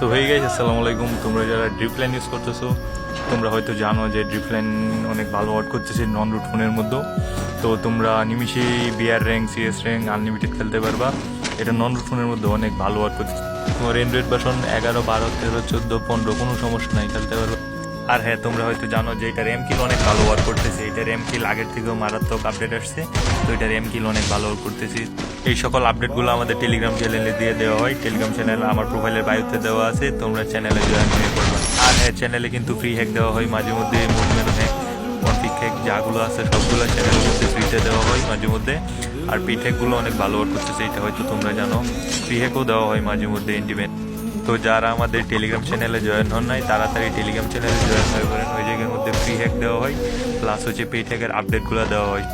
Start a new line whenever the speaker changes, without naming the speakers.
তো হয়ে গেছে। আসসালামু আলাইকুম। তোমরা যারা ড্রিপলাইন ইউজ করতেছো তোমরা হয়তো জানো যে ড্রিপলাইন অনেক ভালো ওয়ার্ক করতেছে নন রুট ফোনের মধ্যেও। তো তোমরা নিমিশেই BR rank, CS rank, unlimited খেলতে পারবা। এটা নন রুট ফোনের মধ্যে অনেক ভালো ওয়ার্ক করতেছে। তোমার অ্যান্ড্রয়েড ভার্সন 11, 12, 13, 14, 15 কোনো সমস্যা নাই, খেলতে পারবা। আর হ্যাঁ, তোমরা হয়তো জানো যে এটা র্যাম কিল অনেক ভালো ওয়ার্ক করতেছে। এটা র্যাম কিল আগের থেকেও মারাত্মক আপডেট আসছে। তো এটা র্যাম কিল অনেক ভালো ওয়ার্ক করতেছে। এই সকল আপডেটগুলো আমাদের টেলিগ্রাম চ্যানেলে দিয়ে দেওয়া হয়। টেলিগ্রাম চ্যানেল আমার প্রোফাইলের বায়ুতে দেওয়া আছে, তোমরা চ্যানেলে জয়েন হয়ে পড়বা। আর হ্যাঁ, চ্যানেলে কিন্তু ফ্রি হ্যাক দেওয়া হয় মাঝে মধ্যে, মুভমেন্ট হ্যাক, কনফিগ হ্যাক যাগুলো আছে সবগুলো চ্যানেলের মধ্যে ফ্রিতে দেওয়া হয় মাঝে মধ্যে। আর পিট হ্যাকগুলো অনেক ভালো ওয়ার্ক করতেছে, এটা হয়তো তোমরা জানো। ফ্রি হ্যাকও দেওয়া হয় মাঝে মধ্যে ইন্ডিপেন্ডেন্ট। তো যারা আমাদের টেলিগ্রাম চ্যানেলে জয়েন হন নাই তাড়াতাড়ি টেলিগ্রাম চ্যানেলে জয়েন হয়ে পড়েন। ওই জায়গার মধ্যে ফ্রি হ্যাক দেওয়া হয়, প্লাস হচ্ছে পেইড হ্যাকের আপডেটগুলো দেওয়া হয়।